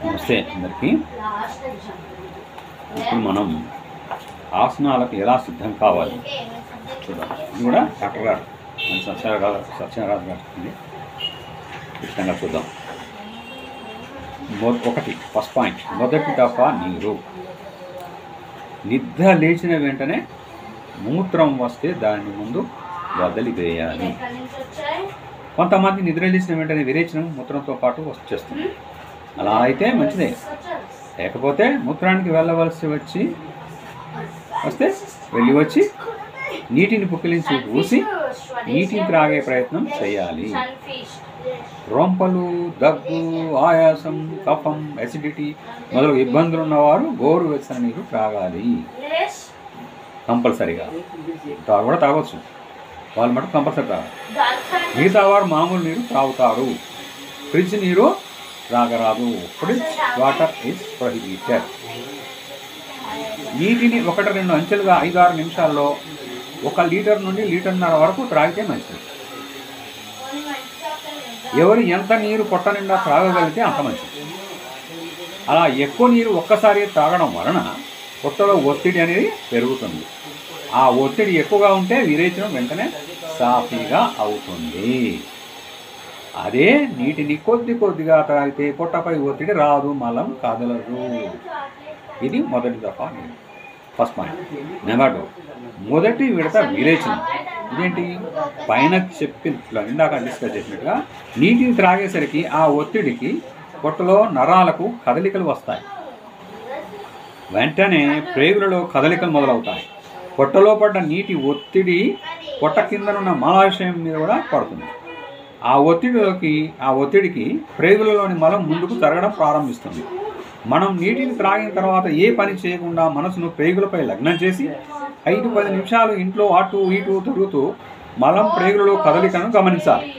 నమస్తే అందరికీ. ఇప్పుడు మనం ఆసనాలకు ఎలా సిద్ధం కావాలి చూద్దాం. ఇది కూడా డాక్టర్ గారు సత్యనారాయణ గారు ఇష్టంగా చూద్దాం. ఫస్ట్ పాయింట్, మొదటి దఫా నీరు. నిద్ర లేచిన వెంటనే మూత్రం వస్తే దాని ముందు వదిలివేయాలి. కొంతమంది నిద్ర లేచిన వెంటనే విరేచనం మూత్రంతో పాటు వచ్చేస్తుంది. అలా అయితే మంచిదే. లేకపోతే మూత్రానికి వెళ్ళవలసి వస్తే వచ్చి నీటిని పుక్కిలించి ఊసి నీటిని త్రాగే ప్రయత్నం చేయాలి. రొంపలు, దగ్గు, ఆయాసం, కఫం, ఎసిడిటీ మొదలగు ఇబ్బందులు ఉన్నవారు గోరువెచ్చని నీరు త్రాగాలి. కంపల్సరీగా కూడా తాగొచ్చు, వాళ్ళు మటుకు కంపల్సరీ తాగాలి. మిగతా వారు మామూలు నీరు తాగుతారు. ఫ్రిడ్జ్ నీరు త్రాగరాదు. Fridge water is prohibited. నీటిని 1-2 అంచెలుగా 5-6 నిమిషాల్లో 1 లీటర్ నుండి 1.5 లీటర్ల వరకు త్రాగితే మంచిది. ఎవరు ఎంత నీరు పొట్ట నిండా త్రాగగలిగితే అంత మంచిది. అలా ఎక్కువ నీరు ఒక్కసారి త్రాగడం వలన పొట్టలో ఒత్తిడి అనేది పెరుగుతుంది. ఆ ఒత్తిడి ఎక్కువగా ఉంటే విరేచనం వెంటనే సాఫీగా అవుతుంది. అదే నీటిని కొద్దిగా తాగితే పొట్టపై ఒత్తిడి రాదు, మలం కదలదు. ఇది మొదటి దఫా నీరు. First point. నెంబర్ 2, మొదటి విడత విరేచనం. ఇదేంటి? పైన చెప్పినట్లు ఇందాక డిస్కస్ చేసినట్టుగా నీటిని త్రాగేసరికి ఆ ఒత్తిడికి పొట్టలో నరాలకు కదలికలు వస్తాయి. వెంటనే ప్రేగులలో కదలికలు మొదలవుతాయి. పొట్టలో పడ్డ నీటి ఒత్తిడి పొట్ట కిందనున్న మలాశయం మీద కూడా పడుతుంది. ఆ ఒత్తిడికి ప్రేగులలోని మలం ముందుకు తరగడం ప్రారంభిస్తుంది. మనం నీటిని త్రాగిన తర్వాత ఏ పని చేయకుండా మనసును ప్రేగులపై లగ్నం చేసి 5-10 నిమిషాలు ఇంట్లో అటు ఇటు తిరుగుతూ మలం ప్రేగులలో కదలికను గమనించాలి.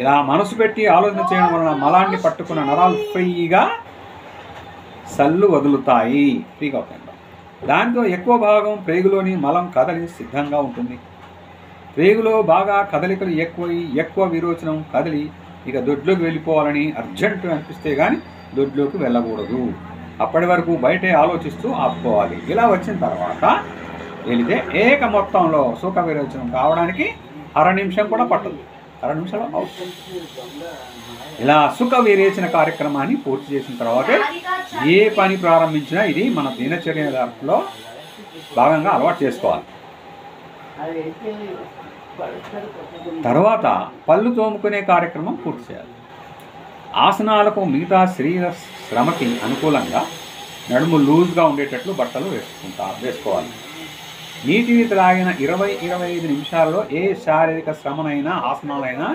ఇలా మనసు పెట్టి ఆలోచన చేయడం వలన మలాన్ని పట్టుకున్న నరాలు ఫ్రీగా సల్లు వదులుతాయి. ఫ్రీగా అవుతాయి. దాంతో ఎక్కువ భాగం ప్రేగులోని మలం కదలి సిద్ధంగా ఉంటుంది. ప్రేగులో బాగా కదలికలు ఎక్కువ విరోచనం కదిలి ఇక దొడ్లోకి వెళ్ళిపోవాలని అర్జెంటు అనిపిస్తే కానీ దొడ్లోకి వెళ్ళకూడదు. అప్పటి వరకు బయటే ఆలోచిస్తూ ఆపుకోవాలి. ఇలా వచ్చిన తర్వాత వెళితే ఏక మొత్తంలో సుఖ విరోచనం కావడానికి 1/2 నిమిషం కూడా పట్టదు. 1/2 నిమిషాలు అవుతుంది. ఇలా సుఖ విరేచన కార్యక్రమాన్ని పూర్తి చేసిన తర్వాత ఏ పని ప్రారంభించినా ఇది మన దినచర్యలో భాగంగా అలవాటు చేసుకోవాలి. తర్వాత పళ్ళు తోముకునే కార్యక్రమం పూర్తి చేయాలి. ఆసనాలకు మిగతా శరీర శ్రమకి అనుకూలంగా నడుము లూజ్గా ఉండేటట్లు బట్టలు వేసుకోవాలి. నీటిని త్రాగిన 20-25 నిమిషాల్లో ఏ శారీరక శ్రమనైనా ఆసనాలైనా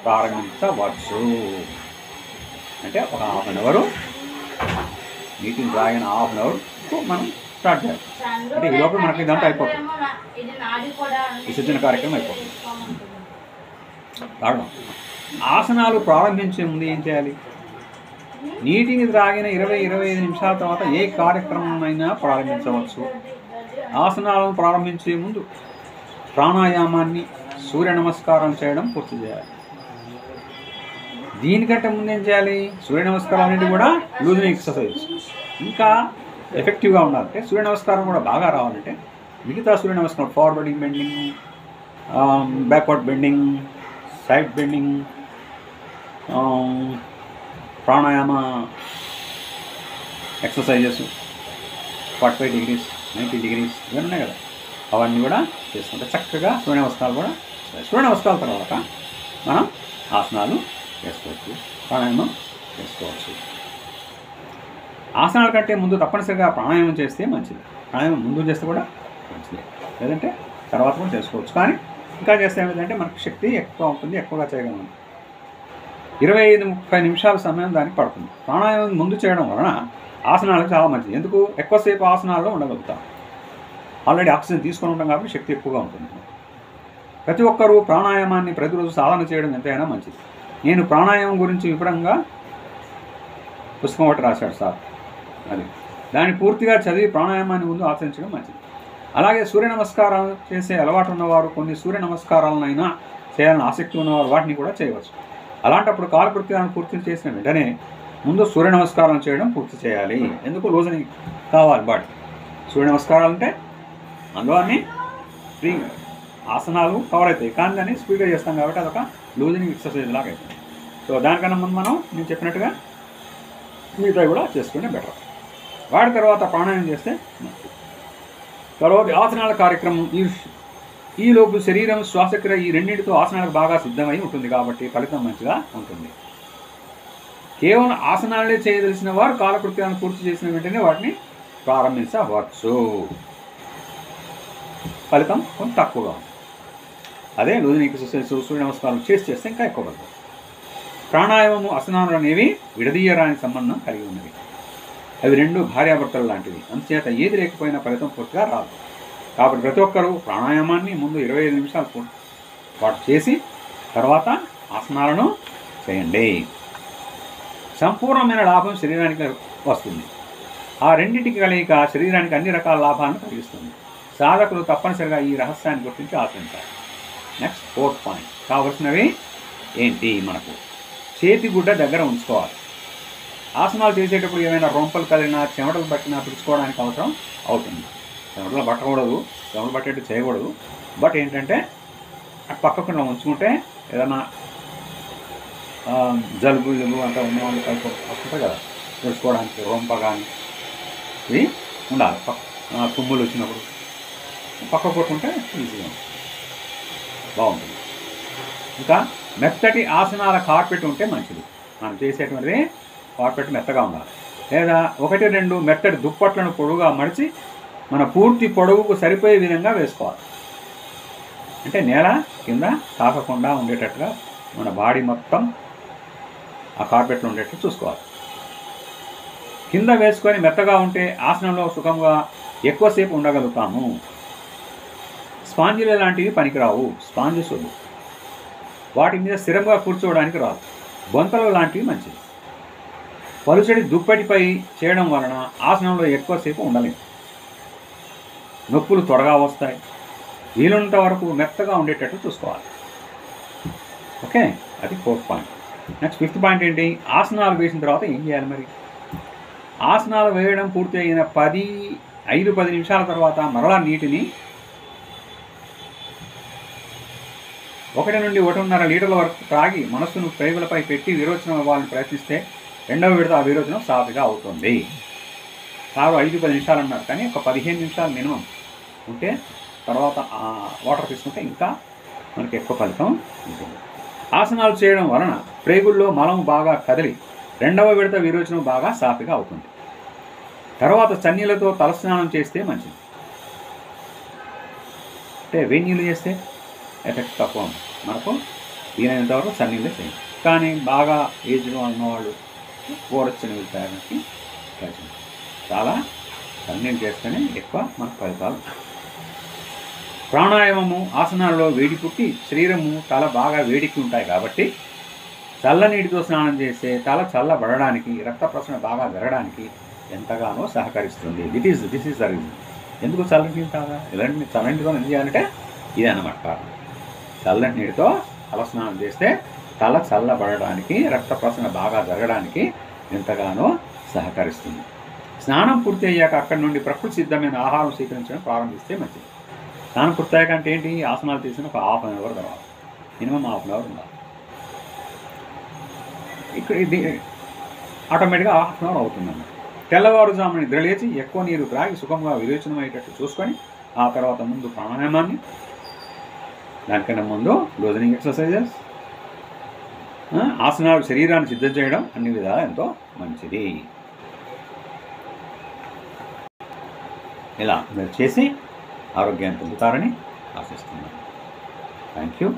ప్రారంభించవచ్చు. అంటే ఒక 1/2 అవర్, నీటిని త్రాగిన 1/2 అవర్ మనం స్టార్ట్ చేయాలి. అంటే ఈ లోపల మనకి ఇదంతా అయిపోతుంది, విసర్జన కార్యక్రమం అయిపోతుంది. కారణం, ఆసనాలు ప్రారంభించే ముందు ఏం చేయాలి? నీటిని త్రాగిన 20-25 నిమిషాల తర్వాత ఏ కార్యక్రమమైనా ప్రారంభించవచ్చు. ఆసనాలను ప్రారంభించే ముందు ప్రాణాయామాన్ని, సూర్య నమస్కారం చేయడం పూర్తి చేయాలి. దీనికంటే ముందు ఏం చేయాలి? సూర్య నమస్కారం అనేది కూడా లూజింగ్ ఎక్సర్సైజ్ ఇంకా ఎఫెక్టివ్గా ఉండాలంటే, సూర్య నమస్కారం కూడా బాగా రావాలంటే మిగతా సూర్య నమస్కారం forward bending, backward bending, side bending, pranayama exercises 45 degrees 90 degrees ఇవన్నీ ఉన్నాయి కదా, అవన్నీ కూడా చేసుకుంటే చక్కగా సూర్య నమస్కారాలు కూడా. సూర్య నమస్కారాల తర్వాత మనం ఆసనాలు చేసుకోవచ్చు, ప్రాణాయామం చేసుకోవచ్చు. ఆసనాల కంటే ముందు తప్పనిసరిగా ప్రాణాయామం చేస్తే మంచిది. ప్రాణాయామం ముందు చేస్తే కూడా మంచిది, లేదంటే తర్వాత కూడా చేసుకోవచ్చు. కానీ ఇంకా చేస్తే ఏమిటంటే మనకు శక్తి ఎక్కువ ఉంటుంది, ఎక్కువగా చేయగలం. 25-30 నిమిషాల సమయం దానికి పడుతుంది. ప్రాణాయామం ముందు చేయడం వలన ఆసనాలకు చాలా మంచిది. ఎందుకు? ఎక్కువసేపు ఆసనాల్లో ఉండగలుగుతాం. ఆల్రెడీ ఆక్సిజన్ తీసుకొని ఉంటాం కాబట్టి శక్తి ఎక్కువగా ఉంటుంది. ప్రతి ఒక్కరూ ప్రాణాయామాన్ని ప్రతిరోజు సాధన చేయడం ఎంతైనా మంచిది. నేను ప్రాణాయామం గురించి వివరంగా పుస్తకం ఒకటి రాశాడు సార్. అది దాన్ని పూర్తిగా చదివి ప్రాణాయామాన్ని ముందు ఆచరించడం మంచిది. అలాగే సూర్య నమస్కారాలు చేసే అలవాటు ఉన్నవారు కొన్ని సూర్య నమస్కారాలనైనా చేయాలని ఆసక్తి ఉన్నవారు వాటిని కూడా చేయవచ్చు. అలాంటప్పుడు కాలకృత్యాలను పూర్తి చేసిన వెంటనే ముందు సూర్య నమస్కారం చేయడం పూర్తి చేయాలి. ఎందుకు? లూజనింగ్ కావాలి బాడీ. సూర్య నమస్కారాలు అంటే అందులో అన్ని ఫ్రీ ఆసనాలు కవర్ అవుతాయి, కానీ దాన్ని స్పీడ్గా చేస్తాం కాబట్టి అదొక లూజనింగ్ ఎక్సర్సైజ్ లాగా అవుతుంది. సో దానికన్నా ముందు మనం నేను చెప్పినట్టుగా మిగతా కూడా చేసుకునే బెటర్. వాడి తర్వాత ప్రాణాయామం చేస్తే తర్వాత ఆసనాల కార్యక్రమం. ఈలోపు శరీరం, శ్వాసక్రియ ఈ రెండింటితో ఆసనాలకు బాగా సిద్ధమై ఉంటుంది కాబట్టి ఫలితం మంచిగా ఉంటుంది. కేవలం ఆసనాలే చేయదలిసిన వారు కాలకృత్యాలను పూర్తి చేసిన వెంటనే వాటిని ప్రారంభించవచ్చు. ఫలితం కొంచెం తక్కువగా ఉంటుంది. అదే లూజనింగ్ ఎక్సర్సైజ్, సూర్య నమస్కారం చేస్తే ఇంకా ఎక్కువ పడుతుంది. ప్రాణాయామము, ఆసనాలు అనేవి విడదీయరాని సంబంధం కలిగి ఉన్నవి. అవి రెండు భార్యాభర్తలు లాంటివి. అందుచేత ఏది లేకపోయినా ఫలితం పూర్తిగా రాదు. కాబట్టి ప్రతి ఒక్కరూ ప్రాణాయామాన్ని ముందు 25 నిమిషాలు పాటు చేసి తర్వాత ఆసనాలను చేయండి. సంపూర్ణమైన లాభం శరీరానికి వస్తుంది. ఆ రెండింటికి కలయిక శరీరానికి అన్ని రకాల లాభాలను కలిగిస్తుంది. సాధకులు తప్పనిసరిగా ఈ రహస్యాన్ని గుర్తించి ఆచరించాలి. Next 4th point. కావలసినవి ఏంటి? మనకు చేతిగుడ్డ దగ్గర ఉంచుకోవాలి. ఆసనాలు చేసేటప్పుడు ఏమైనా రొంపలు కదిలినా, చెమటలు పట్టినా తుడుచుకోవడానికి అవసరం అవుతుంది. చెమటలు పట్టకూడదు, చెమటలు పట్టేట్టు చేయకూడదు. బట్ ఏంటంటే పక్కకుండా ఉంచుకుంటే ఏదైనా జలుబు అంతా ఉన్నవాళ్ళు కలిపి వస్తుంటాయి కదా, తుడుచుకోవడానికి రొంప కానీ ఇవి ఉండాలి. తుమ్ములు వచ్చినప్పుడు పక్క కొట్టుకుంటే ఈజీగా బాగుంటుంది. ఇంకా మెత్తటి ఆసనాల కార్పెట్ ఉంటే మంచిది. మనం చేసేటువంటిది కార్పెట్ మెత్తగా ఉండాలి. లేదా 1-2 మెత్తటి దుప్పట్లను పొడవుగా మడిచి మన పూర్తి పొడవుకు సరిపోయే విధంగా వేసుకోవాలి. అంటే నేల కింద తాకకుండా ఉండేటట్టుగా మన బాడీ మొత్తం ఆ కార్పెట్లో ఉండేట్టు చూసుకోవాలి. కింద వేసుకొని మెత్తగా ఉంటే ఆసనంలో సుఖంగా ఎక్కువసేపు ఉండగలుగుతాము. స్పాంజీలు లాంటివి పనికిరావు. స్పాంజెస్ వద్దు, వాటి మీద స్థిరంగా కూర్చోవడానికి రాదు. బొంతలు లాంటివి మంచిది. పలుచడి దుప్పటిపై చేయడం వలన ఆసనంలో ఎక్కువసేపు ఉండలేము. నొప్పులు త్వరగా వస్తాయి. వీలున్నంత వరకు మెత్తగా ఉండేటట్టు చూసుకోవాలి. ఓకే, అది 4th point. Next 5th point ఏంటి? ఆసనాలు వేసిన తర్వాత ఏం చేయాలి మరి? ఆసనాలు వేయడం పూర్తి అయిన 5-10 నిమిషాల తర్వాత మరలా నీటిని 1 నుండి 1.5 లీటర్ల వరకు త్రాగి మనస్సును ప్రేగులపై పెట్టి విరోచనం అవ్వాలని ప్రయత్నిస్తే రెండవ విడత ఆ విరోచనం సాఫీగా అవుతుంది. 5-10 నిమిషాలు అన్నారు, కానీ ఒక 15 నిమిషాలు మినిమం ఉంటే తర్వాత వాటర్ తీసుకుంటే ఇంకా మనకి ఎక్కువ ఫలితం ఉంటుంది. ఆసనాలు చేయడం వలన ప్రేగుల్లో మలం బాగా కదిలి రెండవ విడత విరోచనం బాగా సాఫీగా అవుతుంది. తర్వాత చన్నీళ్ళతో తలస్నానం చేస్తే మంచిది. అంటే వేడి నీళ్ళు చేస్తే ఎఫెక్ట్ తక్కువ ఉంది. మనకు వీలైనంత వరకు చన్నీళ్ళే చేయండి. కానీ బాగా ఏజ్లో ఉన్నవాళ్ళు గోరచ్చని తయారీకి ప్రయత్నం చాలా చన్నీళ్ళు చేస్తేనే ఎక్కువ మనకు ఫలితాలు. ప్రాణాయామము, ఆసనాలలో వేడి పుట్టి శరీరము, తల బాగా వేడికి ఉంటాయి కాబట్టి చల్లనీటితో స్నానం చేస్తే తల చల్లబడడానికి, రక్త ప్రసరణ బాగా జరగడానికి ఎంతగానో సహకరిస్తుంది. This is the reason. ఎందుకు చల్లటి నీళ్ళు తాగా? ఇలాంటి చల్లనీటితో ఏం చేయాలంటే ఇదే అన్నమాట కారణం. చల్లటి నీటితో తల స్నానం చేస్తే తల చల్లబడడానికి, రక్త ప్రసరణ బాగా జరగడానికి ఎంతగానో సహకరిస్తుంది. స్నానం పూర్తి అయ్యాక అక్కడి నుండి ప్రకృతి సిద్ధమైన ఆహారం స్వీకరించడం ప్రారంభిస్తే మంచిది. స్నానం పూర్తయ్యాక అంటే ఏంటి? ఆసనాలు చేసిన ఒక ½ అన్ అవర్ తర్వాత, మినిమం ½ అన్ అవర్ ఉండాలి. ఇక్కడ ఇది ఆటోమేటిక్గా ½ అన్ అవర్ అవుతుందన్నమాట. తెల్లవారుజామున నిద్రలేచి ఎక్కువ నీరు త్రాగి సుఖంగా విరోచనం అయ్యేటట్టు చూసుకొని ఆ తర్వాత ముందు ప్రాణాయామాన్ని, దానికన్నా ముందు లూజనింగ్ ఎక్సర్సైజెస్, ఆసనాలు శరీరాన్ని సిద్ధం చేయడం అన్ని విధాలు ఎంతో మంచిది. ఇలా మీరు చేసి ఆరోగ్యాన్ని పొందుతారని ఆశిస్తున్నాను. Thank you.